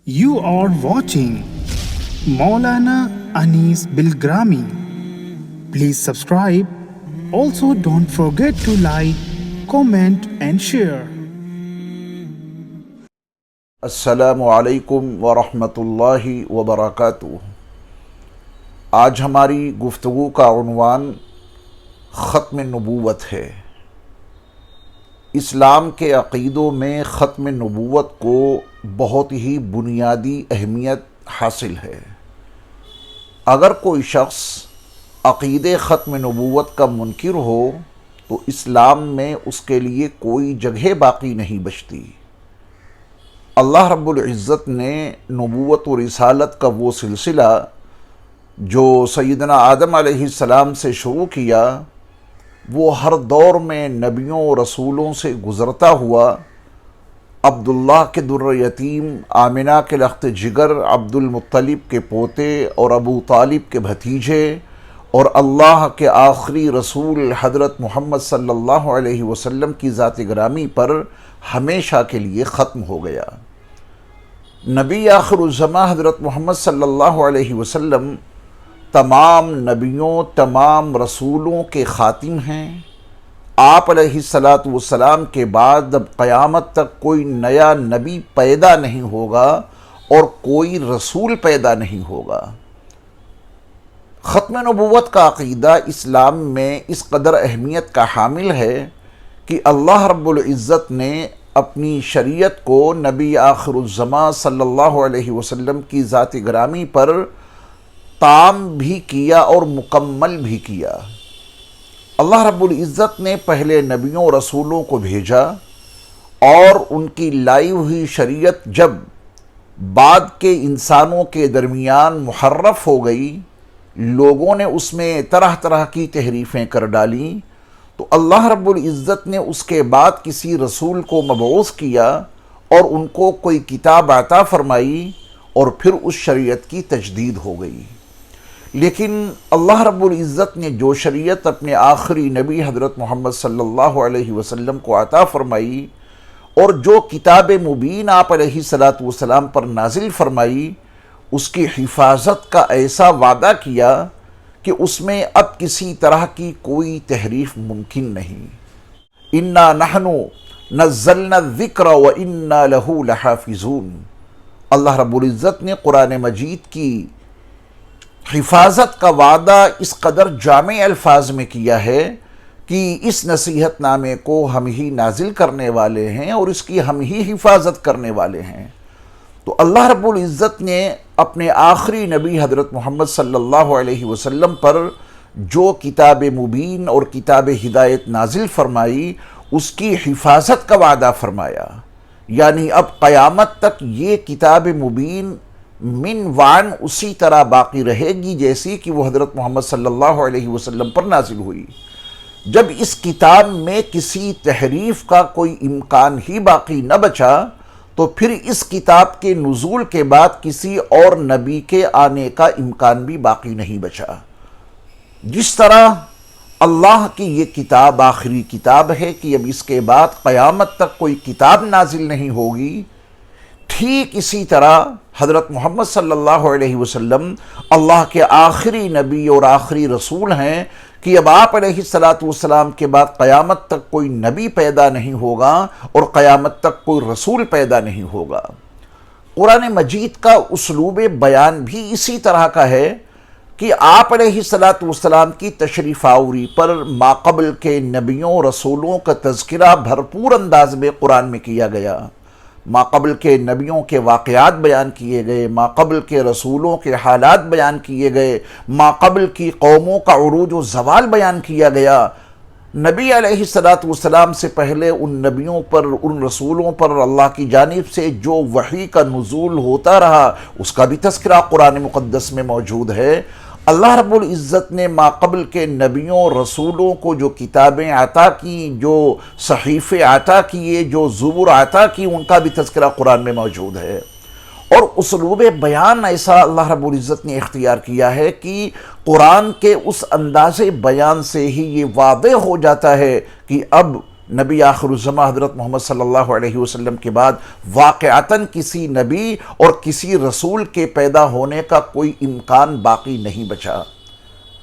You are watching Maulana Anis Bilgrami. Please subscribe. Also, don't forget to like, comment, and share. السلام علیکم ورحمۃ اللہ وبرکاتہ۔ آج ہماری گفتگو کا عنوان ختم نبوت ہے۔ اسلام کے عقیدوں میں ختم نبوت کو بہت ہی بنیادی اہمیت حاصل ہے۔ اگر کوئی شخص عقیدے ختم نبوت کا منکر ہو تو اسلام میں اس کے لیے کوئی جگہ باقی نہیں بچتی۔ اللہ رب العزت نے نبوت و رسالت کا وہ سلسلہ جو سیدنا آدم علیہ السلام سے شروع کیا، وہ ہر دور میں نبیوں و رسولوں سے گزرتا ہوا عبداللہ کے در یتیم، آمنہ کے لخت جگر، عبد المطلب کے پوتے اور ابو طالب کے بھتیجے، اور اللہ کے آخری رسول حضرت محمد صلی اللہ علیہ وسلم کی ذات گرامی پر ہمیشہ کے لیے ختم ہو گیا۔ نبی آخر الزماں حضرت محمد صلی اللہ علیہ وسلم تمام نبیوں، تمام رسولوں کے خاتم ہیں۔ آپ علیہ السلام کے بعد اب قیامت تک کوئی نیا نبی پیدا نہیں ہوگا اور کوئی رسول پیدا نہیں ہوگا۔ ختم نبوت کا عقیدہ اسلام میں اس قدر اہمیت کا حامل ہے کہ اللہ رب العزت نے اپنی شریعت کو نبی آخر الزماں صلی اللہ علیہ وسلم کی ذات گرامی پر تام بھی کیا اور مکمل بھی کیا۔ اللہ رب العزت نے پہلے نبیوں اور رسولوں کو بھیجا اور ان کی لائی ہوئی شریعت جب بعد کے انسانوں کے درمیان محرف ہو گئی، لوگوں نے اس میں طرح طرح کی تحریفیں کر ڈالیں، تو اللہ رب العزت نے اس کے بعد کسی رسول کو مبعوث کیا اور ان کو کوئی کتاب عطا فرمائی اور پھر اس شریعت کی تجدید ہو گئی۔ لیکن اللہ رب العزت نے جو شریعت اپنے آخری نبی حضرت محمد صلی اللہ علیہ وسلم کو عطا فرمائی اور جو کتاب مبین آپ علیہ السلام پر نازل فرمائی، اس کی حفاظت کا ایسا وعدہ کیا کہ اس میں اب کسی طرح کی کوئی تحریف ممکن نہیں۔ اِنَّا نَحْنُ نَزَّلْنَا الذِّكْرَ وَإِنَّا لَهُ لَحَافِظُونَ۔ اللہ رب العزت نے قرآن مجید کی حفاظت کا وعدہ اس قدر جامع الفاظ میں کیا ہے کہ اس نصیحت نامے کو ہم ہی نازل کرنے والے ہیں اور اس کی ہم ہی حفاظت کرنے والے ہیں۔ تو اللہ رب العزت نے اپنے آخری نبی حضرت محمد صلی اللہ علیہ وسلم پر جو کتاب مبین اور کتاب ہدایت نازل فرمائی، اس کی حفاظت کا وعدہ فرمایا۔ یعنی اب قیامت تک یہ کتاب مبین من وعن اسی طرح باقی رہے گی جیسی کہ وہ حضرت محمد صلی اللہ علیہ وسلم پر نازل ہوئی۔ جب اس کتاب میں کسی تحریف کا کوئی امکان ہی باقی نہ بچا تو پھر اس کتاب کے نزول کے بعد کسی اور نبی کے آنے کا امکان بھی باقی نہیں بچا۔ جس طرح اللہ کی یہ کتاب آخری کتاب ہے کہ اب اس کے بعد قیامت تک کوئی کتاب نازل نہیں ہوگی، ٹھیک اسی طرح حضرت محمد صلی اللہ علیہ وسلم اللہ کے آخری نبی اور آخری رسول ہیں کہ اب آپ علیہ السلام کے بعد قیامت تک کوئی نبی پیدا نہیں ہوگا اور قیامت تک کوئی رسول پیدا نہیں ہوگا۔ قرآن مجید کا اسلوب بیان بھی اسی طرح کا ہے کہ آپ علیہ السلام کی تشریف آوری پر ماقبل کے نبیوں رسولوں کا تذکرہ بھرپور انداز میں قرآن میں کیا گیا۔ ماقبل کے نبیوں کے واقعات بیان کیے گئے، ماقبل کے رسولوں کے حالات بیان کیے گئے، ماقبل کی قوموں کا عروج و زوال بیان کیا گیا۔ نبی علیہ السلام سے پہلے ان نبیوں پر، ان رسولوں پر اللہ کی جانب سے جو وحی کا نزول ہوتا رہا، اس کا بھی تذکرہ قرآن مقدس میں موجود ہے۔ اللہ رب العزت نے ماقبل کے نبیوں رسولوں کو جو کتابیں عطا کی، جو صحیفے عطا کیے، جو زبور عطا کی، ان کا بھی تذکرہ قرآن میں موجود ہے۔ اور اسلوب بیان ایسا اللہ رب العزت نے اختیار کیا ہے کہ قرآن کے اس انداز بیان سے ہی یہ واضح ہو جاتا ہے کہ اب نبی آخر الزماں حضرت محمد صلی اللہ علیہ وسلم کے بعد واقعتاً کسی نبی اور کسی رسول کے پیدا ہونے کا کوئی امکان باقی نہیں بچا۔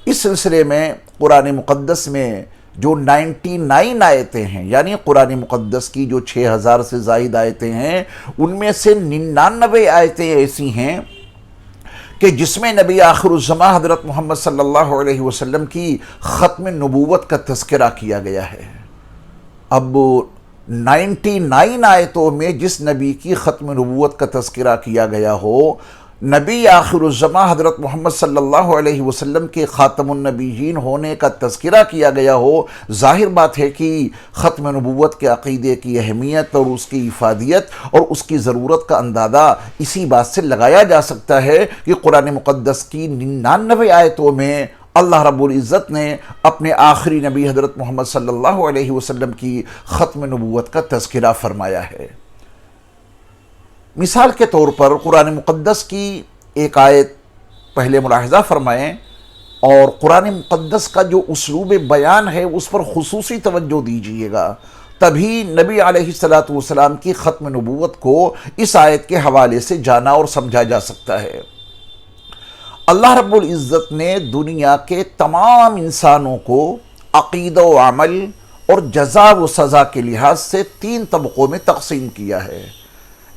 اس سلسلے میں قرآن مقدس میں جو 99 آیتیں ہیں، یعنی قرآن مقدس کی جو 6000 سے زائد آیتیں ہیں، ان میں سے 99 آیتیں ایسی ہیں کہ جس میں نبی آخر الزماں حضرت محمد صلی اللہ علیہ وسلم کی ختم نبوت کا تذکرہ کیا گیا ہے۔ اب 99 آیتوں میں جس نبی کی ختم نبوت کا تذکرہ کیا گیا ہو، نبی آخر الزماں حضرت محمد صلی اللہ علیہ وسلم کے خاتم النبیین ہونے کا تذکرہ کیا گیا ہو، ظاہر بات ہے کہ ختم نبوت کے عقیدے کی اہمیت اور اس کی افادیت اور اس کی ضرورت کا اندازہ اسی بات سے لگایا جا سکتا ہے کہ قرآن مقدس کی 99 آیتوں میں اللہ رب العزت نے اپنے آخری نبی حضرت محمد صلی اللہ علیہ وسلم کی ختم نبوت کا تذکرہ فرمایا ہے۔ مثال کے طور پر قرآن مقدس کی ایک آیت پہلے ملاحظہ فرمائیں، اور قرآن مقدس کا جو اسلوب بیان ہے اس پر خصوصی توجہ دیجیے گا، تبھی نبی علیہ السلام کی ختم نبوت کو اس آیت کے حوالے سے جانا اور سمجھا جا سکتا ہے۔ اللہ رب العزت نے دنیا کے تمام انسانوں کو عقیدہ و عمل اور جزا و سزا کے لحاظ سے 3 طبقوں میں تقسیم کیا ہے۔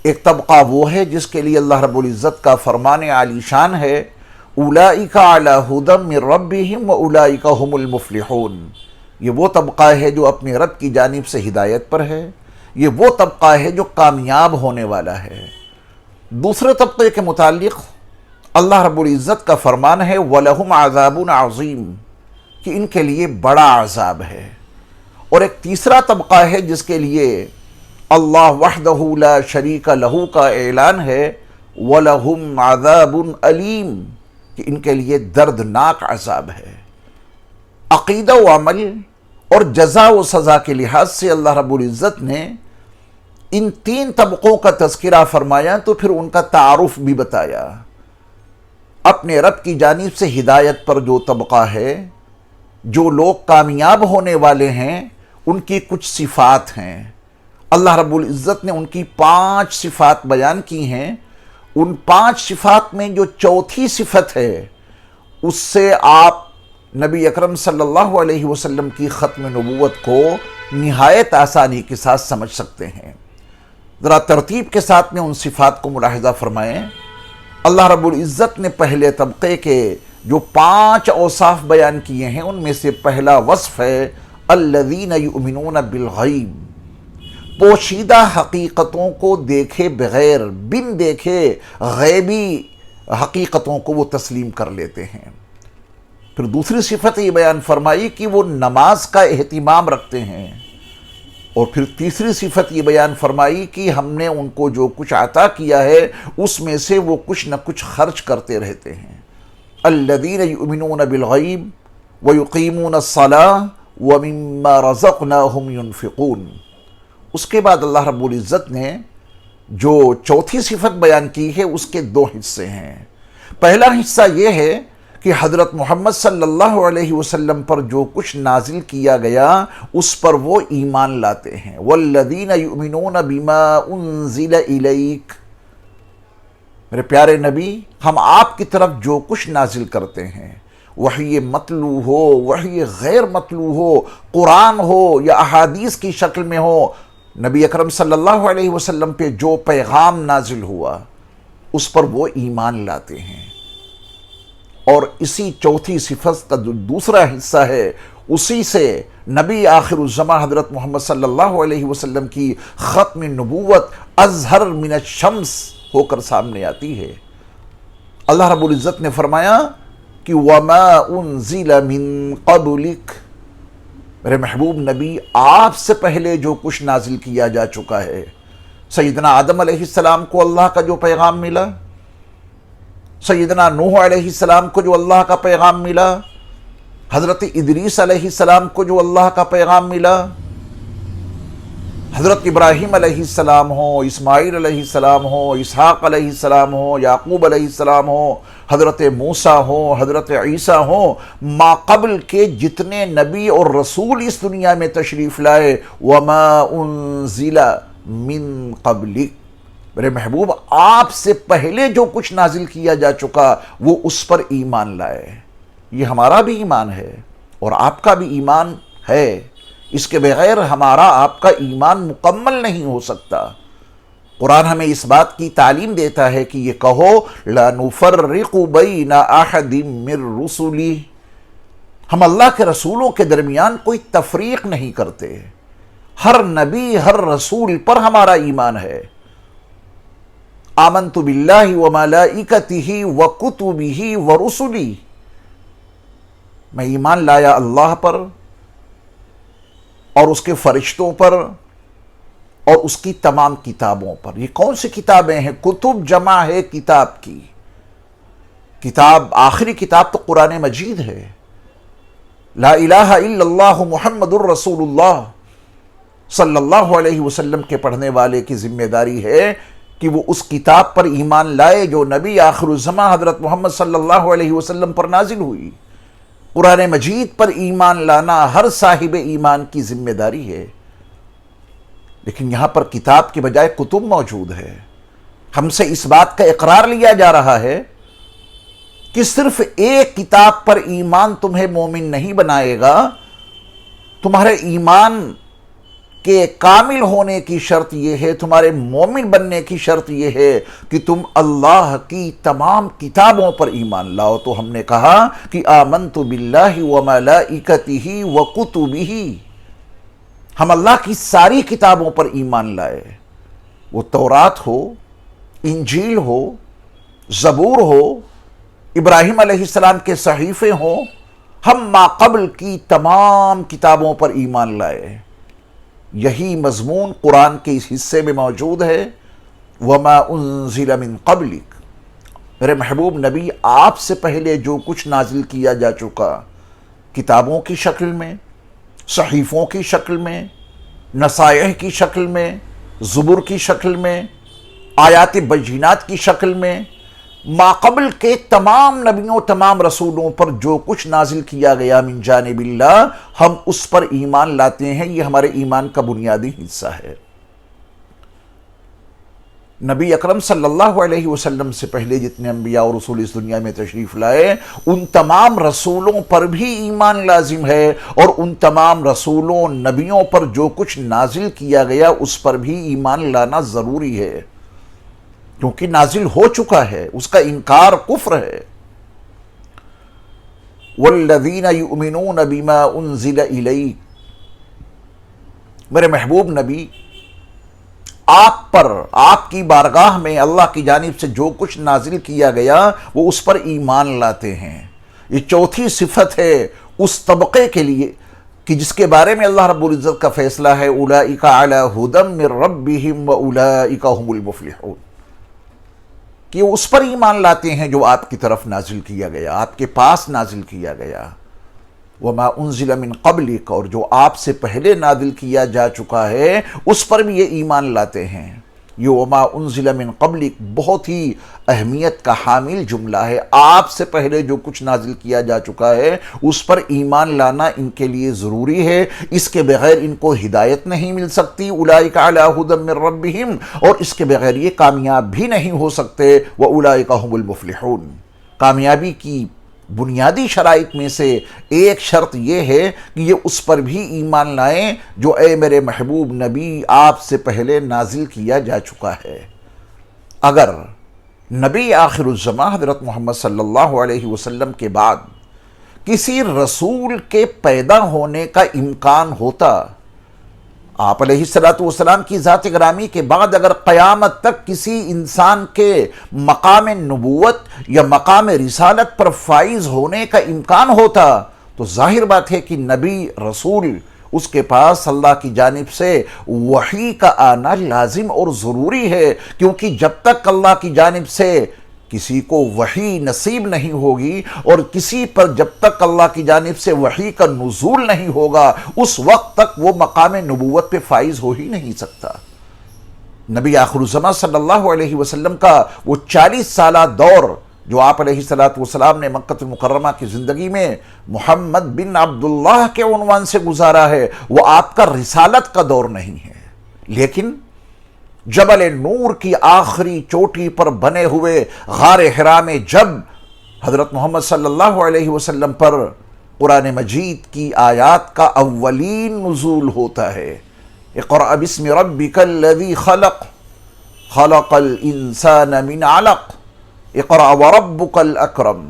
ایک طبقہ وہ ہے جس کے لیے اللہ رب العزت کا فرمان عالی شان ہے، اولئک علی ھدی من ربہم واولئک ھم المفلحون۔ یہ وہ طبقہ ہے جو اپنے رب کی جانب سے ہدایت پر ہے، یہ وہ طبقہ ہے جو کامیاب ہونے والا ہے۔ دوسرے طبقے کے متعلق اللہ رب العزت کا فرمان ہے وَلَهُمْ عَذَابٌ عَظِيمٌ، کہ ان کے لیے بڑا عذاب ہے۔ اور ایک تیسرا طبقہ ہے جس کے لیے اللہ وحدہ لا شریک لہ کا اعلان ہے وَلَهُمْ عَذَابٌ أَلِيمٌ، کہ ان کے لیے دردناک عذاب ہے۔ عقیدہ و عمل اور جزا و سزا کے لحاظ سے اللہ رب العزت نے ان 3 طبقوں کا تذکرہ فرمایا تو پھر ان کا تعارف بھی بتایا۔ اپنے رب کی جانب سے ہدایت پر جو طبقہ ہے، جو لوگ کامیاب ہونے والے ہیں، ان کی کچھ صفات ہیں۔ اللہ رب العزت نے ان کی 5 صفات بیان کی ہیں۔ ان 5 صفات میں جو چوتھی صفت ہے، اس سے آپ نبی اکرم صلی اللہ علیہ وسلم کی ختم نبوت کو نہایت آسانی کے ساتھ سمجھ سکتے ہیں۔ ذرا ترتیب کے ساتھ میں ان صفات کو ملاحظہ فرمائیں۔ اللہ رب العزت نے پہلے طبقے کے جو 5 اوصاف بیان کیے ہیں، ان میں سے پہلا وصف ہے الذین یؤمنون بالغیب، پوشیدہ حقیقتوں کو دیکھے بغیر، بن دیکھے غیبی حقیقتوں کو وہ تسلیم کر لیتے ہیں۔ پھر دوسری صفت یہ بیان فرمائی کہ وہ نماز کا اہتمام رکھتے ہیں، اور پھر تیسری صفت یہ بیان فرمائی کہ ہم نے ان کو جو کچھ عطا کیا ہے اس میں سے وہ کچھ نہ کچھ خرچ کرتے رہتے ہیں۔ الذین یؤمنون بالغیب ویقیمون الصلاۃ ومما رزقناہم ینفقون۔ اس کے بعد اللہ رب العزت نے جو چوتھی صفت بیان کی ہے اس کے 2 حصے ہیں۔ پہلا حصہ یہ ہے کہ حضرت محمد صلی اللہ علیہ وسلم پر جو کچھ نازل کیا گیا اس پر وہ ایمان لاتے ہیں۔ والذین یؤمنون بما انزل الیک، میرے پیارے نبی، ہم آپ کی طرف جو کچھ نازل کرتے ہیں، وحی مطلوع ہو، وحی غیر مطلوع ہو، قرآن ہو یا احادیث کی شکل میں ہو، نبی اکرم صلی اللہ علیہ وسلم پہ جو پیغام نازل ہوا اس پر وہ ایمان لاتے ہیں۔ اور اسی چوتھی صفت کا جو دوسرا حصہ ہے، اسی سے نبی آخر الزماں حضرت محمد صلی اللہ علیہ وسلم کی ختم نبوت اظہر من الشمس ہو کر سامنے آتی ہے۔ اللہ رب العزت نے فرمایا کہ وَمَا أُنزِلَ مِن قَبْلِكَ، میرے محبوب نبی، آپ سے پہلے جو کچھ نازل کیا جا چکا ہے، سیدنا آدم علیہ السلام کو اللہ کا جو پیغام ملا، سیدنا نوح علیہ السلام کو جو اللہ کا پیغام ملا، حضرت ادریس علیہ السلام کو جو اللہ کا پیغام ملا، حضرت ابراہیم علیہ السلام ہو، اسماعیل علیہ السلام ہو، اسحاق علیہ السلام ہو، یعقوب علیہ السلام ہو، حضرت موسیٰ ہو، حضرت عیسیٰ ہو، ما قبل کے جتنے نبی اور رسول اس دنیا میں تشریف لائے، وما انزل من قبلک، میرے محبوب آپ سے پہلے جو کچھ نازل کیا جا چکا وہ اس پر ایمان لائے۔ یہ ہمارا بھی ایمان ہے اور آپ کا بھی ایمان ہے، اس کے بغیر ہمارا آپ کا ایمان مکمل نہیں ہو سکتا۔ قرآن ہمیں اس بات کی تعلیم دیتا ہے کہ یہ کہو لا نفرق بین احد من رسلی، ہم اللہ کے رسولوں کے درمیان کوئی تفریق نہیں کرتے، ہر نبی ہر رسول پر ہمارا ایمان ہے۔ آمنت باللہ وملائکتہ وکتبہ ورسلہ، میں ایمان لایا اللہ پر اور اس کے فرشتوں پر اور اس کی تمام کتابوں پر۔ یہ کون سی کتابیں ہیں؟ کتب جمع ہے کتاب کی، کتاب آخری کتاب تو قرآن مجید ہے۔ لا الہ الا اللہ محمد الرسول اللہ صلی اللہ علیہ وسلم کے پڑھنے والے کی ذمہ داری ہے کہ وہ اس کتاب پر ایمان لائے جو نبی آخر الزماں حضرت محمد صلی اللہ علیہ وسلم پر نازل ہوئی۔ قرآن مجید پر ایمان لانا ہر صاحب ایمان کی ذمہ داری ہے، لیکن یہاں پر کتاب کے بجائے کتب موجود ہے۔ ہم سے اس بات کا اقرار لیا جا رہا ہے کہ صرف ایک کتاب پر ایمان تمہیں مومن نہیں بنائے گا، تمہارے ایمان کہ کامل ہونے کی شرط یہ ہے، تمہارے مومن بننے کی شرط یہ ہے کہ تم اللہ کی تمام کتابوں پر ایمان لاؤ۔ تو ہم نے کہا کہ آمنت باللہ وملائکتہ وکتبہ، ہم اللہ کی ساری کتابوں پر ایمان لائے، وہ تورات ہو، انجیل ہو، زبور ہو، ابراہیم علیہ السلام کے صحیفے ہوں، ہم ما قبل کی تمام کتابوں پر ایمان لائے۔ یہی مضمون قرآن کے اس حصے میں موجود ہے، وما انزل من قبلک، میرے محبوب نبی آپ سے پہلے جو کچھ نازل کیا جا چکا، کتابوں کی شکل میں، صحیفوں کی شکل میں، نصائح کی شکل میں، زبور کی شکل میں، آیات بینات کی شکل میں، ما قبل کے تمام نبیوں تمام رسولوں پر جو کچھ نازل کیا گیا من جانب اللہ، ہم اس پر ایمان لاتے ہیں۔ یہ ہمارے ایمان کا بنیادی حصہ ہے۔ نبی اکرم صلی اللہ علیہ وسلم سے پہلے جتنے انبیاء اور رسول اس دنیا میں تشریف لائے، ان تمام رسولوں پر بھی ایمان لازم ہے، اور ان تمام رسولوں نبیوں پر جو کچھ نازل کیا گیا اس پر بھی ایمان لانا ضروری ہے، کیونکہ نازل ہو چکا ہے، اس کا انکار کفر ہے۔ والذین یؤمنون بما انزل الیک، میرے محبوب نبی آپ پر، آپ کی بارگاہ میں اللہ کی جانب سے جو کچھ نازل کیا گیا وہ اس پر ایمان لاتے ہیں۔ یہ چوتھی صفت ہے اس طبقے کے لیے کہ جس کے بارے میں اللہ رب العزت کا فیصلہ ہے اولئک علی ھدی من ربہم واولئک ھم المفلحون، کہ وہ اس پر ایمان لاتے ہیں جو آپ کی طرف نازل کیا گیا، آپ کے پاس نازل کیا گیا۔ وما انزل من قبلک، اور جو آپ سے پہلے نازل کیا جا چکا ہے اس پر بھی یہ ایمان لاتے ہیں۔ یہ وما انزل من قبلک بہت ہی اہمیت کا حامل جملہ ہے۔ آپ سے پہلے جو کچھ نازل کیا جا چکا ہے اس پر ایمان لانا ان کے لیے ضروری ہے، اس کے بغیر ان کو ہدایت نہیں مل سکتی۔ اولئک علی ھدی من ربہم، اور اس کے بغیر یہ کامیاب بھی نہیں ہو سکتے۔ واولئک ھم المفلحون، کامیابی کی بنیادی شرائط میں سے ایک شرط یہ ہے کہ یہ اس پر بھی ایمان لائیں جو اے میرے محبوب نبی آپ سے پہلے نازل کیا جا چکا ہے۔ اگر نبی آخر الزماں حضرت محمد صلی اللہ علیہ وسلم کے بعد کسی رسول کے پیدا ہونے کا امکان ہوتا، آپ علیہ السلام کی ذات گرامی کے بعد اگر قیامت تک کسی انسان کے مقام نبوت یا مقام رسالت پر فائز ہونے کا امکان ہوتا، تو ظاہر بات ہے کہ نبی رسول اس کے پاس اللہ کی جانب سے وحی کا آنا لازم اور ضروری ہے، کیونکہ جب تک اللہ کی جانب سے کسی کو وحی نصیب نہیں ہوگی اور کسی پر جب تک اللہ کی جانب سے وحی کا نزول نہیں ہوگا اس وقت تک وہ مقام نبوت پہ فائز ہو ہی نہیں سکتا۔ نبی آخر الزماں صلی اللہ علیہ وسلم کا وہ 40 سالہ دور جو آپ علیہ السلام نے مکہ المکرمہ کی زندگی میں محمد بن عبداللہ کے عنوان سے گزارا ہے، وہ آپ کا رسالت کا دور نہیں ہے، لیکن جبل نور کی آخری چوٹی پر بنے ہوئے غار حرا میں جب حضرت محمد صلی اللہ علیہ وسلم پر قرآن مجید کی آیات کا اولین نزول ہوتا ہے، اقرأ بسم ربک الذی خلق خلق الانسان من علق اقرأ وربک الاکرم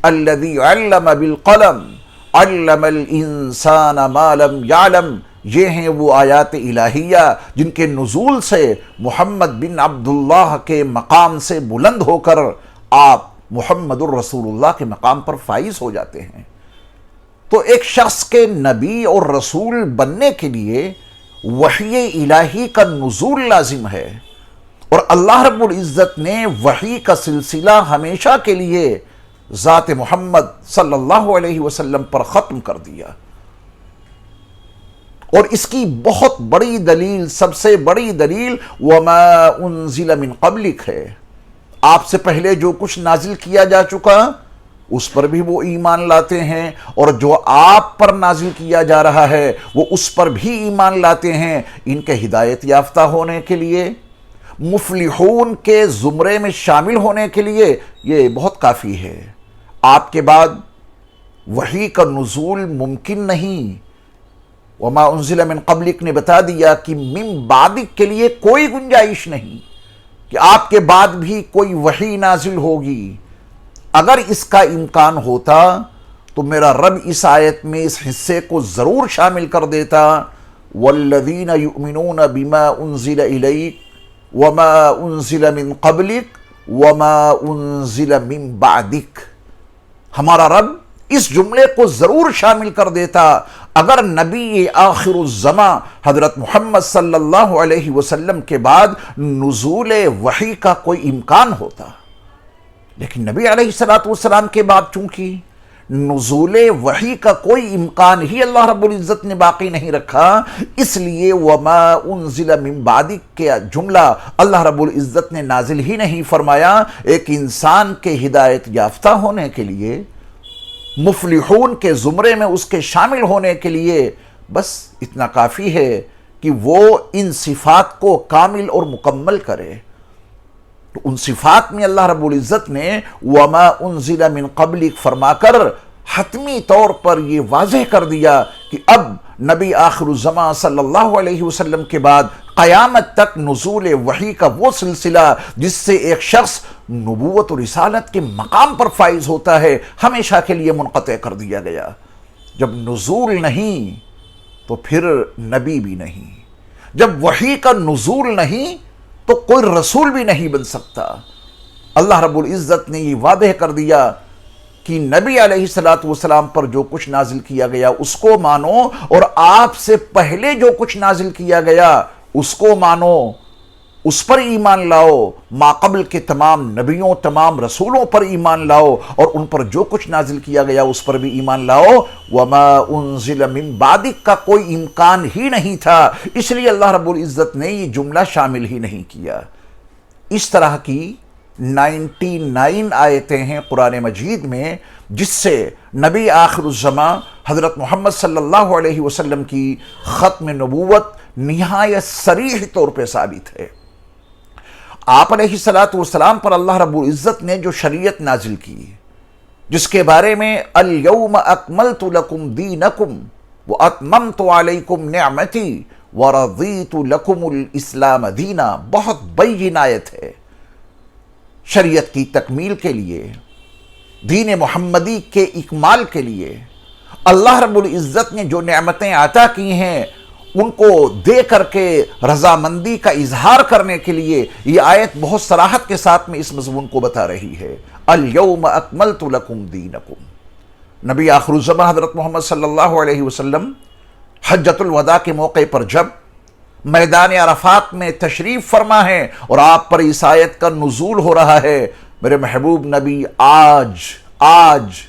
الذی علم بالقلم علم الانسان ما لم یعلم، یہ ہیں وہ آیات الہیہ جن کے نزول سے محمد بن عبداللہ کے مقام سے بلند ہو کر آپ محمد الرسول اللہ کے مقام پر فائز ہو جاتے ہیں۔ تو ایک شخص کے نبی اور رسول بننے کے لیے وحی الہی کا نزول لازم ہے، اور اللہ رب العزت نے وحی کا سلسلہ ہمیشہ کے لیے ذات محمد صلی اللہ علیہ وسلم پر ختم کر دیا، اور اس کی بہت بڑی دلیل، سب سے بڑی دلیل وَمَا أُنزِلَ مِن قَبْلِكَ ہے۔ آپ سے پہلے جو کچھ نازل کیا جا چکا اس پر بھی وہ ایمان لاتے ہیں، اور جو آپ پر نازل کیا جا رہا ہے وہ اس پر بھی ایمان لاتے ہیں۔ ان کے ہدایت یافتہ ہونے کے لیے، مفلحون کے زمرے میں شامل ہونے کے لیے یہ بہت کافی ہے۔ آپ کے بعد وحی کا نزول ممکن نہیں۔ وما انزل من قبلک نے بتا دیا کہ من بعدک کے لیے کوئی گنجائش نہیں کہ آپ کے بعد بھی کوئی وحی نازل ہوگی۔ اگر اس کا امکان ہوتا تو میرا رب اس آیت میں اس حصے کو ضرور شامل کر دیتا، والذین یؤمنون بما انزل الیک وما انزل من قبلک وما انزل من بعدک۔ ہمارا رب اس جملے کو ضرور شامل کر دیتا اگر نبی آخر الزماں حضرت محمد صلی اللہ علیہ وسلم کے بعد نزول وحی کا کوئی امکان ہوتا، لیکن نبی علیہ السلام کے بعد چونکہ نزول وحی کا کوئی امکان ہی اللہ رب العزت نے باقی نہیں رکھا، اس لیے وما انزل من بعدک کے جملہ اللہ رب العزت نے نازل ہی نہیں فرمایا۔ ایک انسان کے ہدایت یافتہ ہونے کے لیے، مفلحون کے زمرے میں اس کے شامل ہونے کے لیے بس اتنا کافی ہے کہ وہ ان صفات کو کامل اور مکمل کرے۔ تو ان صفات میں اللہ رب العزت نے وما انزل من قبلک فرما کر حتمی طور پر یہ واضح کر دیا کہ اب نبی آخر الزماں صلی اللہ علیہ وسلم کے بعد قیامت تک نزول وحی کا وہ سلسلہ جس سے ایک شخص نبوت و رسالت کے مقام پر فائز ہوتا ہے ہمیشہ کے لیے منقطع کر دیا گیا۔ جب نزول نہیں تو پھر نبی بھی نہیں، جب وحی کا نزول نہیں تو کوئی رسول بھی نہیں بن سکتا۔ اللہ رب العزت نے یہ واضح کر دیا کہ نبی علیہ السلام پر جو کچھ نازل کیا گیا اس کو مانو، اور آپ سے پہلے جو کچھ نازل کیا گیا اس کو مانو، اس پر ایمان لاؤ، ما قبل کے تمام نبیوں، تمام رسولوں پر ایمان لاؤ، اور ان پر جو کچھ نازل کیا گیا اس پر بھی ایمان لاؤ۔ وما انزل من بعدک کا کوئی امکان ہی نہیں تھا، اس لیے اللہ رب العزت نے یہ جملہ شامل ہی نہیں کیا۔ اس طرح کی 99 آیتیں ہیں قرآن مجید میں جس سے نبی آخر الزماں حضرت محمد صلی اللہ علیہ وسلم کی ختم نبوت نہایت صریح طور پہ ثابت ہے۔ آپ علیہ السلام پر اللہ رب العزت نے جو شریعت نازل کی، جس کے بارے میں الیوم اکملت لکم دینکم واتممت علیکم نعمتی ورضیت لکم الاسلام دینا، بہت بین آیت ہے۔ شریعت کی تکمیل کے لیے، دین محمدی کے اکمال کے لیے اللہ رب العزت نے جو نعمتیں عطا کی ہیں ان کو دے کر کے رضامندی کا اظہار کرنے کے لیے یہ آیت بہت صراحت کے ساتھ میں اس مضمون کو بتا رہی ہے۔ الیوم اکملت لکم دینکم۔ نبی آخر الزمان حضرت محمد صلی اللہ علیہ وسلم حجۃ الوداع کے موقع پر جب میدان عرفات میں تشریف فرما ہے اور آپ پر اس آیت کا نزول ہو رہا ہے. میرے محبوب نبی آج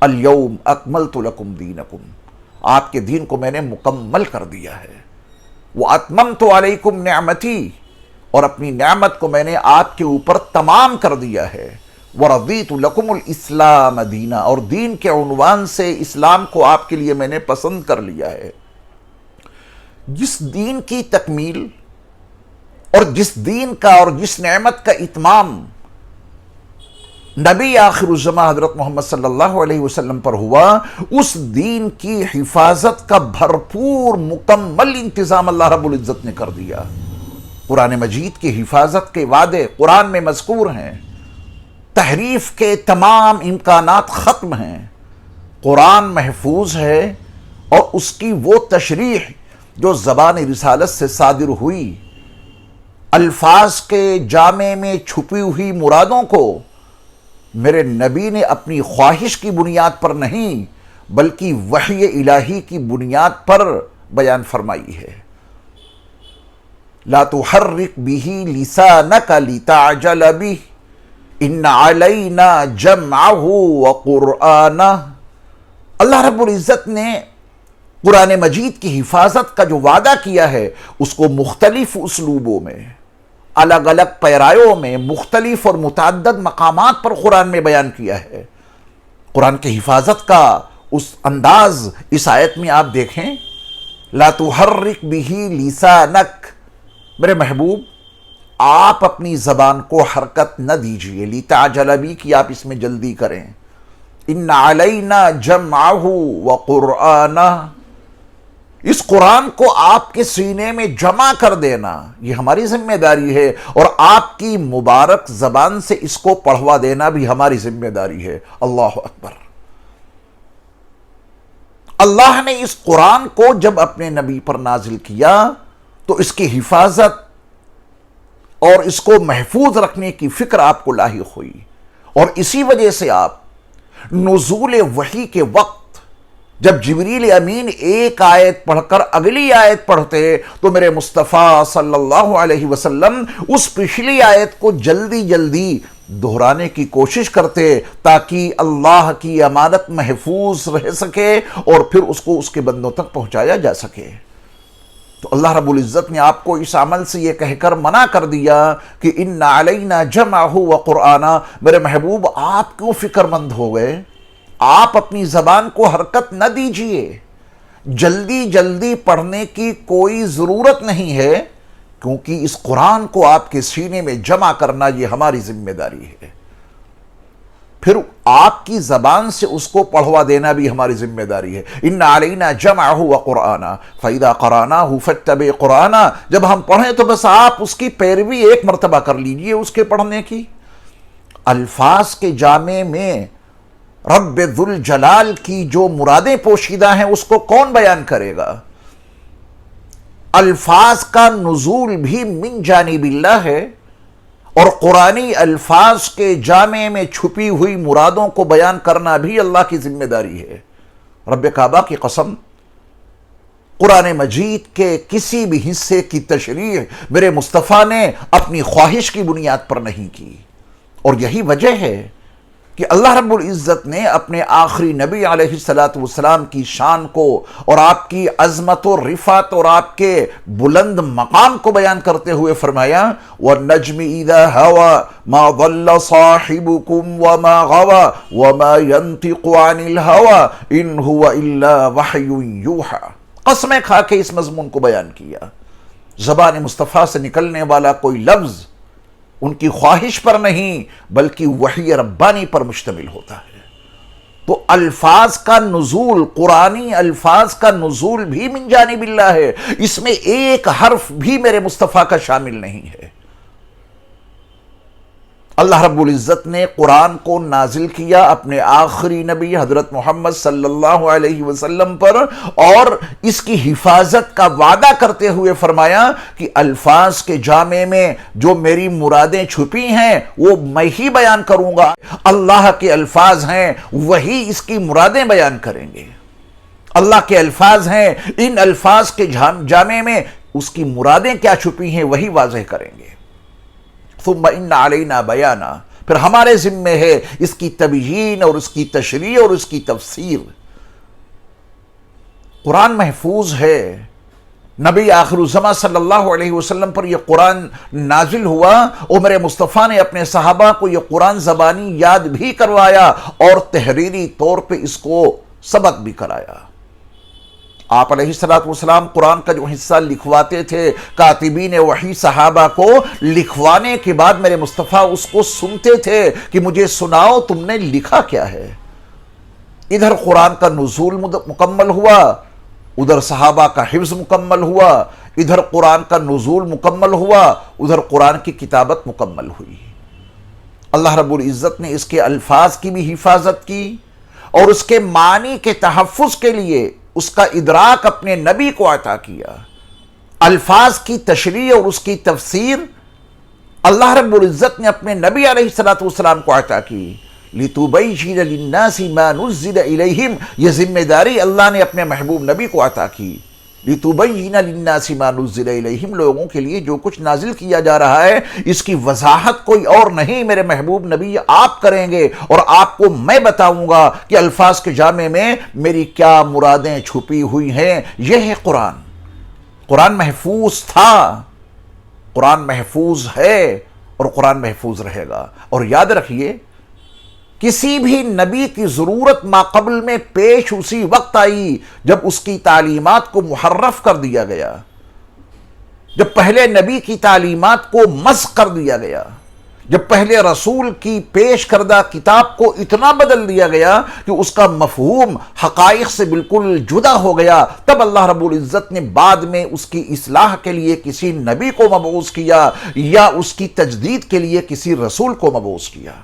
الیوم اکملت لکم دینکم، آپ کے دین کو میں نے مکمل کر دیا ہے. واتممت علیکم نعمتی، اور اپنی نعمت کو میں نے آپ کے اوپر تمام کر دیا ہے. ورضیت لکم الاسلام دینا، اور دین کے عنوان سے اسلام کو آپ کے لیے میں نے پسند کر لیا ہے. جس دین کی تکمیل اور جس دین کا اور جس نعمت کا اتمام نبی آخر الزماں حضرت محمد صلی اللہ علیہ وسلم پر ہوا، اس دین کی حفاظت کا بھرپور مکمل انتظام اللہ رب العزت نے کر دیا. قرآن مجید کی حفاظت کے وعدے قرآن میں مذکور ہیں، تحریف کے تمام امکانات ختم ہیں. قرآن محفوظ ہے، اور اس کی وہ تشریح جو زبان رسالت سے صادر ہوئی، الفاظ کے جامع میں چھپی ہوئی مرادوں کو میرے نبی نے اپنی خواہش کی بنیاد پر نہیں بلکہ وحی الہی کی بنیاد پر بیان فرمائی ہے. لا تحرک به لسانک لتعجل به ان علینا جمعہ وقرآنہ. اللہ رب العزت نے قرآن مجید کی حفاظت کا جو وعدہ کیا ہے اس کو مختلف اسلوبوں میں، الگ الگ پیرایوں میں، مختلف اور متعدد مقامات پر قرآن میں بیان کیا ہے. قرآن کی حفاظت کا اس انداز اس آیت میں آپ دیکھیں. لا تحرک به لسانک، میرے محبوب آپ اپنی زبان کو حرکت نہ دیجئے. لتعجل بی کہ آپ اس میں جلدی کریں. ان علینا جمعہ وقرآنہ، اس قرآن کو آپ کے سینے میں جمع کر دینا یہ ہماری ذمہ داری ہے، اور آپ کی مبارک زبان سے اس کو پڑھوا دینا بھی ہماری ذمہ داری ہے. اللہ اکبر. اللہ نے اس قرآن کو جب اپنے نبی پر نازل کیا تو اس کی حفاظت اور اس کو محفوظ رکھنے کی فکر آپ کو لاحق ہوئی، اور اسی وجہ سے آپ نزول وحی کے وقت جب جبریل امین ایک آیت پڑھ کر اگلی آیت پڑھتے تو میرے مصطفیٰ صلی اللہ علیہ وسلم اس پچھلی آیت کو جلدی جلدی دہرانے کی کوشش کرتے تاکہ اللہ کی امانت محفوظ رہ سکے اور پھر اس کو اس کے بندوں تک پہنچایا جا سکے. تو اللہ رب العزت نے آپ کو اس عمل سے یہ کہہ کر منع کر دیا کہ ان علینا جمعہ وقرآنہ. میرے محبوب آپ کیوں فکر مند ہو گئے؟ آپ اپنی زبان کو حرکت نہ دیجئے. جلدی جلدی پڑھنے کی کوئی ضرورت نہیں ہے، کیونکہ اس قرآن کو آپ کے سینے میں جمع کرنا یہ ہماری ذمہ داری ہے. پھر آپ کی زبان سے اس کو پڑھوا دینا بھی ہماری ذمہ داری ہے. ان علینا جمعہ وقرآنہ فاذا قرأناہ فاتبع قرآنہ. جب ہم پڑھیں تو بس آپ اس کی پیروی ایک مرتبہ کر لیجئے اس کے پڑھنے کی. الفاظ کے جامع میں رب ذوالجلال کی جو مرادیں پوشیدہ ہیں اس کو کون بیان کرے گا؟ الفاظ کا نزول بھی من جانب اللہ ہے، اور قرآنی الفاظ کے جامع میں چھپی ہوئی مرادوں کو بیان کرنا بھی اللہ کی ذمہ داری ہے. رب کعبہ کی قسم، قرآن مجید کے کسی بھی حصے کی تشریح میرے مصطفیٰ نے اپنی خواہش کی بنیاد پر نہیں کی، اور یہی وجہ ہے کہ اللہ رب العزت نے اپنے آخری نبی علیہ السلام کی شان کو اور آپ کی عظمت و رفعت اور آپ کے بلند مقام کو بیان کرتے ہوئے فرمایا وَالنَّجْمِ إِذَا هَوَى مَا ضَلَّ صَاحِبُكُمْ وَمَا غَوَى وَمَا يَنْطِقُ عَنِ الْهَوَى إِنْ هُوَ إِلَّا وَحْيٌ يُوحَى. قسمیں کھا کے اس مضمون کو بیان کیا. زبان مصطفیٰ سے نکلنے والا کوئی لفظ ان کی خواہش پر نہیں بلکہ وحی ربانی پر مشتمل ہوتا ہے. تو الفاظ کا نزول، قرآنی الفاظ کا نزول بھی من جانب اللہ ہے. اس میں ایک حرف بھی میرے مصطفیٰ کا شامل نہیں ہے. اللہ رب العزت نے قرآن کو نازل کیا اپنے آخری نبی حضرت محمد صلی اللہ علیہ وسلم پر، اور اس کی حفاظت کا وعدہ کرتے ہوئے فرمایا کہ الفاظ کے جامع میں جو میری مرادیں چھپی ہیں وہ میں ہی بیان کروں گا. اللہ کے الفاظ ہیں، وہی اس کی مرادیں بیان کریں گے. اللہ کے الفاظ ہیں، ان الفاظ کے جامع میں اس کی مرادیں کیا چھپی ہیں وہی واضح کریں گے۔ ثم ان علینا بیانا، پھر ہمارے ذمے ہے اس کی تبیین اور اس کی تشریح اور اس کی تفسیر۔ قرآن محفوظ ہے، نبی آخر الزماں صلی اللہ علیہ وسلم پر یہ قرآن نازل ہوا اور میرے مصطفیٰ نے اپنے صحابہ کو یہ قرآن زبانی یاد بھی کروایا اور تحریری طور پہ اس کو سبق بھی کرایا۔ آپ علیہ السلام قرآن کا جو حصہ لکھواتے تھے، کاتبین وحی صحابہ کو لکھوانے کے بعد میرے مصطفیٰ اس کو سنتے تھے کہ مجھے سناؤ تم نے لکھا کیا ہے۔ ادھر قرآن کا نزول مکمل ہوا، ادھر صحابہ کا حفظ مکمل ہوا، ادھر قرآن کا نزول مکمل ہوا، ادھر قرآن کی کتابت مکمل ہوئی۔ اللہ رب العزت نے اس کے الفاظ کی بھی حفاظت کی اور اس کے معنی کے تحفظ کے لیے اس کا ادراک اپنے نبی کو عطا کیا۔ الفاظ کی تشریح اور اس کی تفسیر اللہ رب العزت نے اپنے نبی علیہ السلام کو عطا کی۔ لِتُبَيِّنَ لِلنَّاسِ مَا نُزِّلَ إِلَيْهِمْ، یہ ذمہ داری اللہ نے اپنے محبوب نبی کو عطا کی۔ لِتُبَيِّنَ لِلنَّاسِ مَا نُزِّلَ إِلَيْهِمْ، لوگوں کے لیے جو کچھ نازل کیا جا رہا ہے اس کی وضاحت کوئی اور نہیں، میرے محبوب نبی آپ کریں گے اور آپ کو میں بتاؤں گا کہ الفاظ کے جامع میں میری کیا مرادیں چھپی ہوئی ہیں۔ یہ ہے قرآن۔ قرآن محفوظ تھا، قرآن محفوظ ہے اور قرآن محفوظ رہے گا۔ اور یاد رکھیے، کسی بھی نبی کی ضرورت ماقبل میں پیش اسی وقت آئی جب اس کی تعلیمات کو محرف کر دیا گیا، جب پہلے نبی کی تعلیمات کو مسخ کر دیا گیا، جب پہلے رسول کی پیش کردہ کتاب کو اتنا بدل دیا گیا کہ اس کا مفہوم حقائق سے بالکل جدا ہو گیا، تب اللہ رب العزت نے بعد میں اس کی اصلاح کے لیے کسی نبی کو مبعوث کیا یا اس کی تجدید کے لیے کسی رسول کو مبعوث کیا۔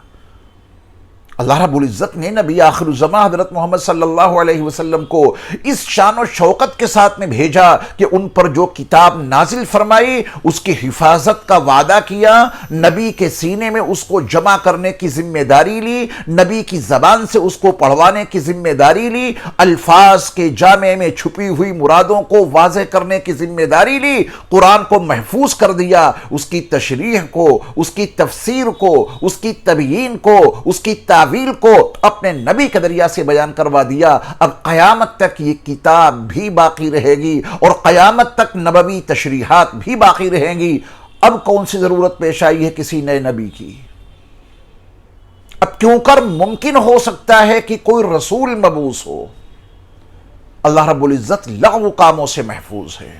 اللہ رب العزت نے نبی آخر الزماں حضرت محمد صلی اللہ علیہ وسلم کو اس شان و شوکت کے ساتھ میں بھیجا کہ ان پر جو کتاب نازل فرمائی اس کی حفاظت کا وعدہ کیا، نبی کے سینے میں اس کو جمع کرنے کی ذمہ داری لی، نبی کی زبان سے اس کو پڑھوانے کی ذمہ داری لی، الفاظ کے جامع میں چھپی ہوئی مرادوں کو واضح کرنے کی ذمہ داری لی، قرآن کو محفوظ کر دیا، اس کی تشریح کو، اس کی تفسیر کو، اس کی تبیین کو، اس کی تعویل کو اپنے نبی کے ذریعہ سے بیان کروا دیا۔ اب قیامت تک یہ کتاب بھی باقی رہے گی اور قیامت تک نبوی تشریحات بھی باقی رہیں گی۔ اب کون سی ضرورت پیش آئی ہے کسی نئے نبی کی؟ اب کیوں کر ممکن ہو سکتا ہے کہ کوئی رسول مبعوث ہو، اللہ رب العزت لغو کاموں سے محفوظ ہے،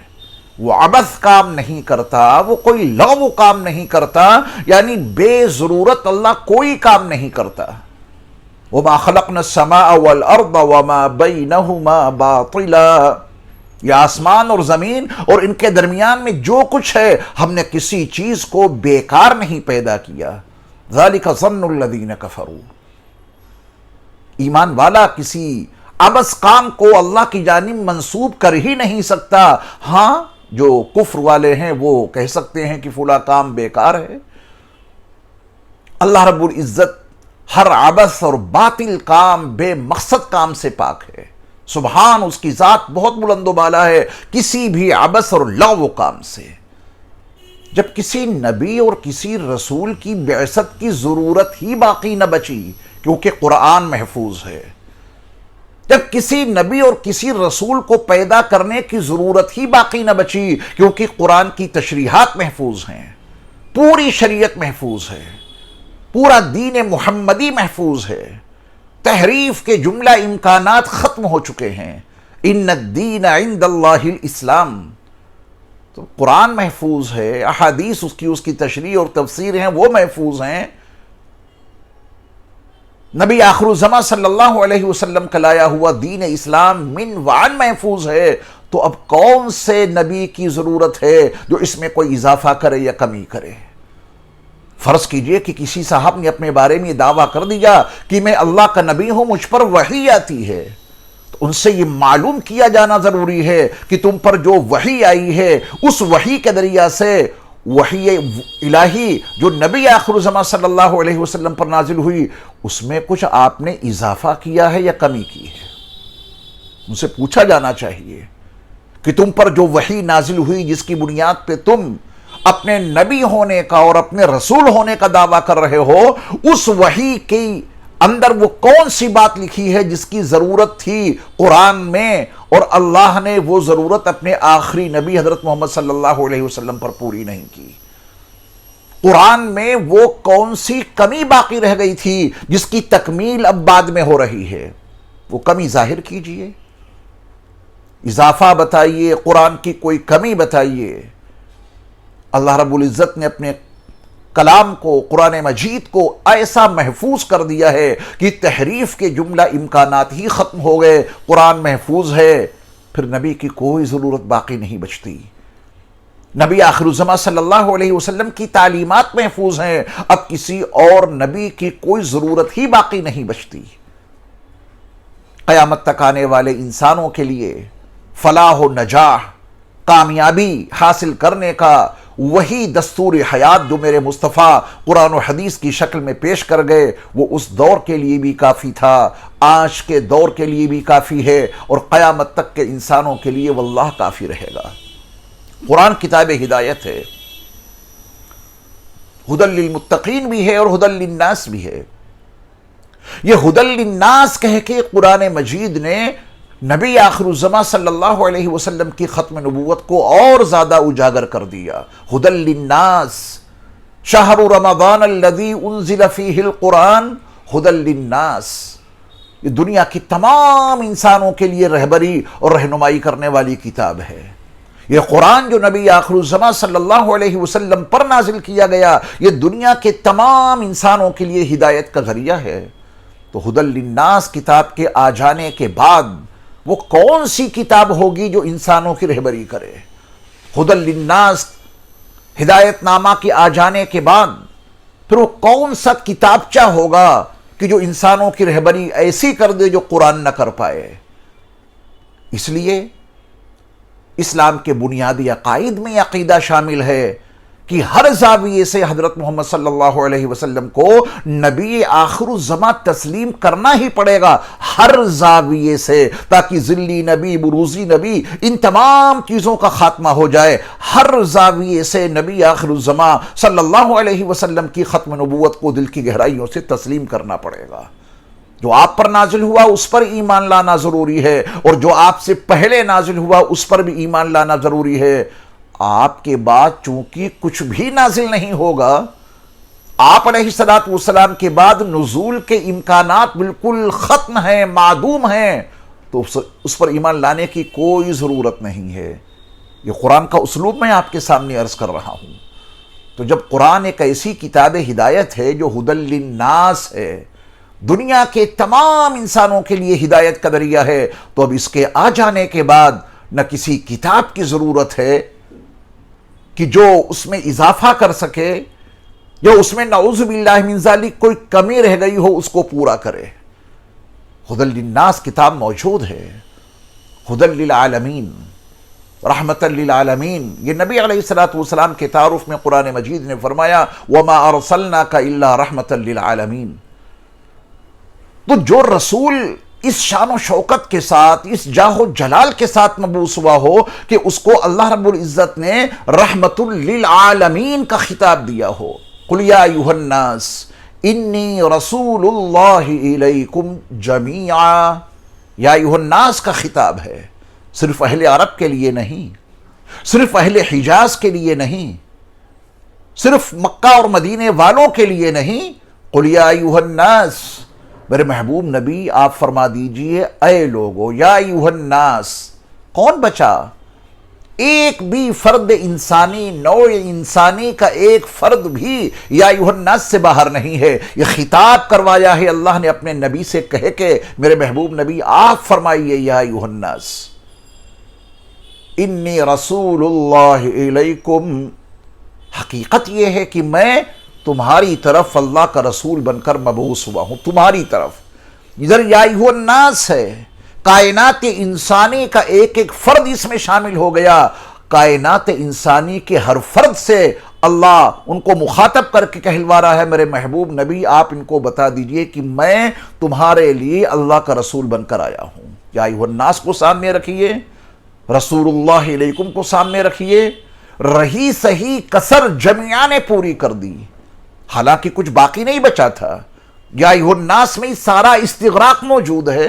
وہ عبث کام نہیں کرتا، وہ کوئی لغو کام نہیں کرتا، یعنی بے ضرورت اللہ کوئی کام نہیں کرتا۔ وَمَا خَلَقْنَا السَّمَاءَ وَالْأَرْضَ وَمَا بَيْنَهُمَا بَاطِلًا، یہ آسمان اور زمین اور ان کے درمیان میں جو کچھ ہے ہم نے کسی چیز کو بیکار نہیں پیدا کیا۔ ذَلِكَ ظَنُّ الَّذِينَ كَفَرُوا، ایمان والا کسی عبث کام کو اللہ کی جانب منسوب کر ہی نہیں سکتا۔ ہاں جو کفر والے ہیں وہ کہہ سکتے ہیں کہ فلاں کام بیکار ہے۔ اللہ رب العزت ہر عبث اور باطل کام، بے مقصد کام سے پاک ہے۔ سبحان، اس کی ذات بہت بلند و بالا ہے کسی بھی عبث اور لغو کام سے۔ جب کسی نبی اور کسی رسول کی بعثت کی ضرورت ہی باقی نہ بچی کیونکہ قرآن محفوظ ہے، جب کسی نبی اور کسی رسول کو پیدا کرنے کی ضرورت ہی باقی نہ بچی کیونکہ قرآن کی تشریحات محفوظ ہیں، پوری شریعت محفوظ ہے، پورا دین محمدی محفوظ ہے، تحریف کے جملہ امکانات ختم ہو چکے ہیں۔ ان الدین عند اللہ الاسلام، تو قرآن محفوظ ہے، احادیث اس کی تشریح اور تفسیر ہیں وہ محفوظ ہیں، نبی آخر الزماں صلی اللہ علیہ وسلم کا لایا ہوا دین اسلام من وعن محفوظ ہے، تو اب کون سے نبی کی ضرورت ہے جو اس میں کوئی اضافہ کرے یا کمی کرے؟ فرض کیجئے کہ کسی صاحب نے اپنے بارے میں دعویٰ کر دیا کہ میں اللہ کا نبی ہوں، مجھ پر وحی آتی ہے، تو ان سے یہ معلوم کیا جانا ضروری ہے کہ تم پر جو وحی آئی ہے اس وحی کے ذریعہ سے وحی الہی جو نبی آخر الزماں صلی اللہ علیہ وسلم پر نازل ہوئی اس میں کچھ آپ نے اضافہ کیا ہے یا کمی کی ہے؟ ان سے پوچھا جانا چاہیے کہ تم پر جو وحی نازل ہوئی جس کی بنیاد پہ تم اپنے نبی ہونے کا اور اپنے رسول ہونے کا دعویٰ کر رہے ہو، اس وحی کی اندر وہ کون سی بات لکھی ہے جس کی ضرورت تھی قرآن میں، اور اللہ نے وہ ضرورت اپنے آخری نبی حضرت محمد صلی اللہ علیہ وسلم پر پوری نہیں کی؟ قرآن میں وہ کون سی کمی باقی رہ گئی تھی جس کی تکمیل اب بعد میں ہو رہی ہے؟ وہ کمی ظاہر کیجئے، اضافہ بتائیے، قرآن کی کوئی کمی بتائیے۔ اللہ رب العزت نے اپنے کلام کو، قرآن مجید کو ایسا محفوظ کر دیا ہے کہ تحریف کے جملہ امکانات ہی ختم ہو گئے۔ قرآن محفوظ ہے، پھر نبی کی کوئی ضرورت باقی نہیں بچتی۔ نبی آخر الزماں صلی اللہ علیہ وسلم کی تعلیمات محفوظ ہیں، اب کسی اور نبی کی کوئی ضرورت ہی باقی نہیں بچتی۔ قیامت تک آنے والے انسانوں کے لیے فلاح و نجاح، کامیابی حاصل کرنے کا وہی دستور حیات جو میرے مصطفیٰ قرآن و حدیث کی شکل میں پیش کر گئے، وہ اس دور کے لیے بھی کافی تھا، آج کے دور کے لیے بھی کافی ہے، اور قیامت تک کے انسانوں کے لیے واللہ کافی رہے گا۔ قرآن کتاب ہدایت ہے، ہدی للمتقین بھی ہے اور ہدی للناس بھی ہے۔ یہ ہدی للناس کہہ کے قرآن مجید نے نبی آخر الزماں صلی اللہ علیہ وسلم کی ختم نبوت کو اور زیادہ اجاگر کر دیا۔ ہدی للناس، شہر رمضان الذی انزل فیہ القرآن ہدی للناس، یہ دنیا کی تمام انسانوں کے لیے رہبری اور رہنمائی کرنے والی کتاب ہے۔ یہ قرآن جو نبی آخر الزماں صلی اللہ علیہ وسلم پر نازل کیا گیا، یہ دنیا کے تمام انسانوں کے لیے ہدایت کا ذریعہ ہے۔ تو ہدی للناس کتاب کے آ جانے کے بعد وہ کون سی کتاب ہوگی جو انسانوں کی رہبری کرے؟ ہدی للناس ہدایت نامہ کے آ جانے کے بعد پھر وہ کون سا کتابچہ ہوگا کہ جو انسانوں کی رہبری ایسی کر دے جو قرآن نہ کر پائے؟ اس لیے اسلام کے بنیادی عقائد میں عقیدہ شامل ہے کہ ہر زاویے سے حضرت محمد صلی اللہ علیہ وسلم کو نبی آخر الزماں تسلیم کرنا ہی پڑے گا، ہر زاویے سے، تاکہ ذلی نبی، بروزی نبی، ان تمام چیزوں کا خاتمہ ہو جائے۔ ہر زاویے سے نبی آخر الزماں صلی اللہ علیہ وسلم کی ختم نبوت کو دل کی گہرائیوں سے تسلیم کرنا پڑے گا۔ جو آپ پر نازل ہوا اس پر ایمان لانا ضروری ہے، اور جو آپ سے پہلے نازل ہوا اس پر بھی ایمان لانا ضروری ہے۔ آپ کے بعد چونکہ کچھ بھی نازل نہیں ہوگا، آپ علیہ السلام کے بعد نزول کے امکانات بالکل ختم ہیں، معدوم ہیں، تو اس پر ایمان لانے کی کوئی ضرورت نہیں ہے۔ یہ قرآن کا اسلوب میں آپ کے سامنے عرض کر رہا ہوں۔ تو جب قرآن ایک ایسی کتاب ہدایت ہے جو ہدی للناس ہے، دنیا کے تمام انسانوں کے لیے ہدایت کا ذریعہ ہے، تو اب اس کے آ جانے کے بعد نہ کسی کتاب کی ضرورت ہے کہ جو اس میں اضافہ کر سکے، یا اس میں نعوذ باللہ من ذالک کوئی کمی رہ گئی ہو اس کو پورا کرے۔ ہدی للناس کتاب موجود ہے، ہدی للعالمین، رحمت للعالمین۔ یہ نبی علیہ السلام کے تعارف میں قرآن مجید نے فرمایا وَمَا أَرْسَلْنَاكَ إِلَّا رَحْمَةً لِلْعَالَمِينَ۔ تو جو رسول اس شان و شوکت کے ساتھ، اس جاہ و جلال کے ساتھ مبعوث ہوا ہو کہ اس کو اللہ رب العزت نے رحمت للعالمین کا خطاب دیا ہو، قُلْ يَا أَيُّهَا النَّاسِ إِنِّي رَسُولُ اللَّهِ إِلَيْكُمْ جَمِيعًا، یا ایھا الناس کا خطاب ہے، صرف اہل عرب کے لیے نہیں، صرف اہل حجاز کے لیے نہیں، صرف مکہ اور مدینے والوں کے لیے نہیں۔ قُلْ يَا أَيُّهَا النَّاسِ، میرے محبوب نبی آپ فرما دیجئے اے لوگو، یا ایھا الناس، کون بچا؟ ایک بھی فرد انسانی، نوع انسانی کا ایک فرد بھی یا ایھا الناس سے باہر نہیں ہے۔ یہ خطاب کروایا ہے اللہ نے اپنے نبی سے، کہے کہ میرے محبوب نبی آپ فرمائیے یا ایھا الناس انی رسول اللہ الیکم، حقیقت یہ ہے کہ میں تمہاری طرف اللہ کا رسول بن کر مبعوث ہوا ہوں، تمہاری طرف۔ ادھر یا ایھا الناس ہے، کائنات انسانی کا ایک ایک فرد اس میں شامل ہو گیا۔ کائنات انسانی کے ہر فرد سے اللہ ان کو مخاطب کر کے کہلوا رہا ہے میرے محبوب نبی آپ ان کو بتا دیجئے کہ میں تمہارے لیے اللہ کا رسول بن کر آیا ہوں۔ یا ایھا الناس کو سامنے رکھیے، رسول اللہ علیکم کو سامنے رکھیے، رہی صحیح کسر جميعا نے پوری کر دی، حالانکہ کچھ باقی نہیں بچا تھا۔ یا ایھا الناس میں سارا استغراق موجود ہے،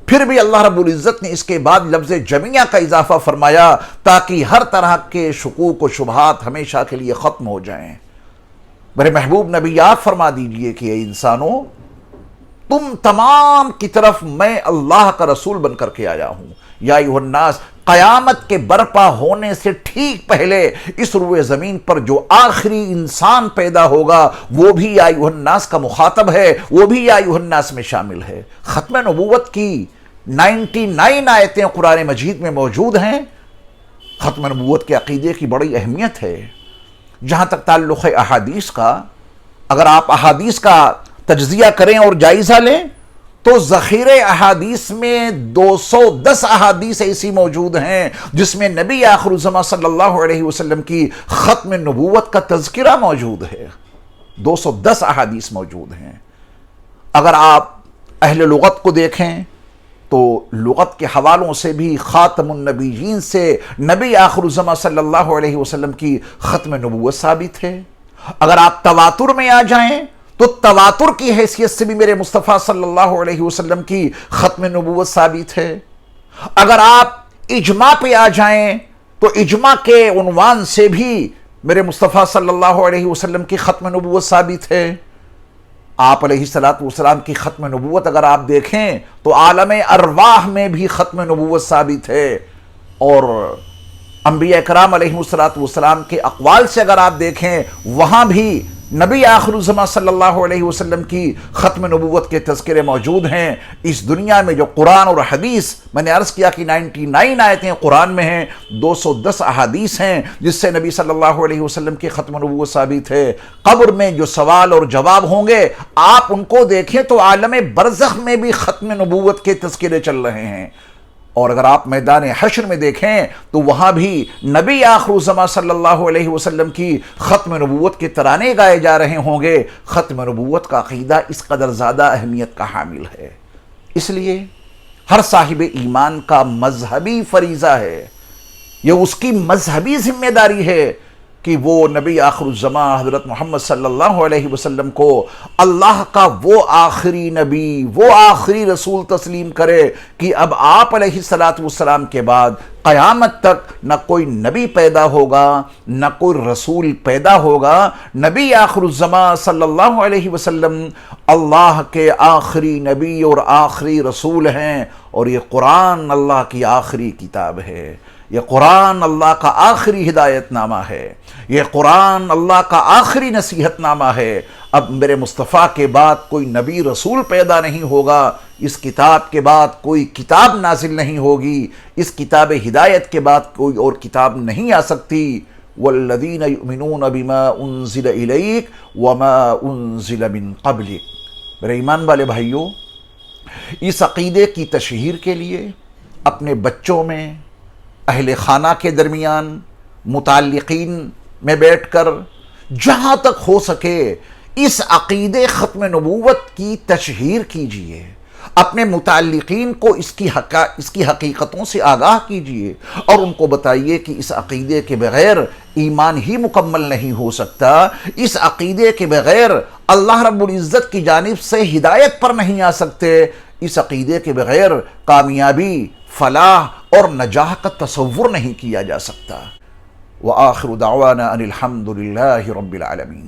پھر بھی اللہ رب العزت نے اس کے بعد لفظ جميعا کا اضافہ فرمایا تاکہ ہر طرح کے شکوک و شبہات ہمیشہ کے لیے ختم ہو جائیں۔ میرے محبوب نبی آپ فرما دیجئے کہ اے انسانوں، تم تمام کی طرف میں اللہ کا رسول بن کر کے آیا ہوں۔ یا ایھا الناس، قیامت کے برپا ہونے سے ٹھیک پہلے اس روئے زمین پر جو آخری انسان پیدا ہوگا وہ بھی یا ایھا الناس کا مخاطب ہے، وہ بھی یا ایھا الناس میں شامل ہے۔ ختم نبوت کی 99 آیتیں قرآن مجید میں موجود ہیں۔ ختم نبوت کے عقیدے کی بڑی اہمیت ہے۔ جہاں تک تعلق ہے احادیث کا، اگر آپ احادیث کا تجزیہ کریں اور جائزہ لیں تو ذخیرے احادیث میں 210 احادیث ایسی موجود ہیں جس میں نبی آخر الزماں صلی اللہ علیہ وسلم کی ختم نبوت کا تذکرہ موجود ہے۔ 210 احادیث موجود ہیں۔ اگر آپ اہل لغت کو دیکھیں تو لغت کے حوالوں سے بھی خاتم النبیین سے نبی آخر الزماں صلی اللہ علیہ وسلم کی ختم نبوت ثابت ہے۔ اگر آپ تواتر میں آ جائیں تو تواتر کی حیثیت سے بھی میرے مصطفیٰ صلی اللہ علیہ وسلم کی ختم نبوت ثابت ہے۔ اگر آپ اجماع پہ آ جائیں تو اجماع کے عنوان سے بھی میرے مصطفیٰ صلی اللہ علیہ وسلم کی ختم نبوت ثابت ہے۔ آپ علیہ السلام کی ختم نبوت اگر آپ دیکھیں تو عالم ارواح میں بھی ختم نبوت ثابت ہے، اور انبیاء کرام علیہ السلام کے اقوال سے اگر آپ دیکھیں وہاں بھی نبی آخر الزماں صلی اللہ علیہ وسلم کی ختم نبوت کے تذکرے موجود ہیں۔ اس دنیا میں جو قرآن اور حدیث، میں نے عرض کیا کہ 99 آیتیں قرآن میں ہیں، 210 احادیث ہیں جس سے نبی صلی اللہ علیہ وسلم کی ختم نبوت ثابت ہے۔ قبر میں جو سوال اور جواب ہوں گے آپ ان کو دیکھیں تو عالم برزخ میں بھی ختم نبوت کے تذکرے چل رہے ہیں، اور اگر آپ میدان حشر میں دیکھیں تو وہاں بھی نبی آخر الزماں صلی اللہ علیہ وسلم کی ختم نبوت کے ترانے گائے جا رہے ہوں گے۔ ختم نبوت کا عقیدہ اس قدر زیادہ اہمیت کا حامل ہے، اس لیے ہر صاحب ایمان کا مذہبی فریضہ ہے، یہ اس کی مذہبی ذمہ داری ہے کہ وہ نبی آخر الزماں حضرت محمد صلی اللہ علیہ وسلم کو اللہ کا وہ آخری نبی، وہ آخری رسول تسلیم کرے کہ اب آپ علیہ السلام کے بعد قیامت تک نہ کوئی نبی پیدا ہوگا، نہ کوئی رسول پیدا ہوگا۔ نبی آخر الزماں صلی اللہ علیہ وسلم اللہ کے آخری نبی اور آخری رسول ہیں، اور یہ قرآن اللہ کی آخری کتاب ہے، یہ قرآن اللہ کا آخری ہدایت نامہ ہے، یہ قرآن اللہ کا آخری نصیحت نامہ ہے۔ اب میرے مصطفیٰ کے بعد کوئی نبی رسول پیدا نہیں ہوگا، اس کتاب کے بعد کوئی کتاب نازل نہیں ہوگی، اس کتاب ہدایت کے بعد کوئی اور کتاب نہیں آ سکتی۔ والذین یؤمنون بما انزل الیک وما انزل من قبلک۔ میرے ایمان والے بھائیوں، اس عقیدے کی تشہیر کے لیے اپنے بچوں میں، اہل خانہ کے درمیان، متعلقین میں بیٹھ کر جہاں تک ہو سکے اس عقیدے ختم نبوت کی تشہیر کیجئے، اپنے متعلقین کو اس کی حقیقتوں سے آگاہ کیجئے، اور ان کو بتائیے کہ اس عقیدے کے بغیر ایمان ہی مکمل نہیں ہو سکتا، اس عقیدے کے بغیر اللہ رب العزت کی جانب سے ہدایت پر نہیں آ سکتے، اس عقیدے کے بغیر کامیابی، فلاح اور نجاح کا تصور نہیں کیا جا سکتا۔ وآخر دعوانا ان الحمد للہ رب العالمین۔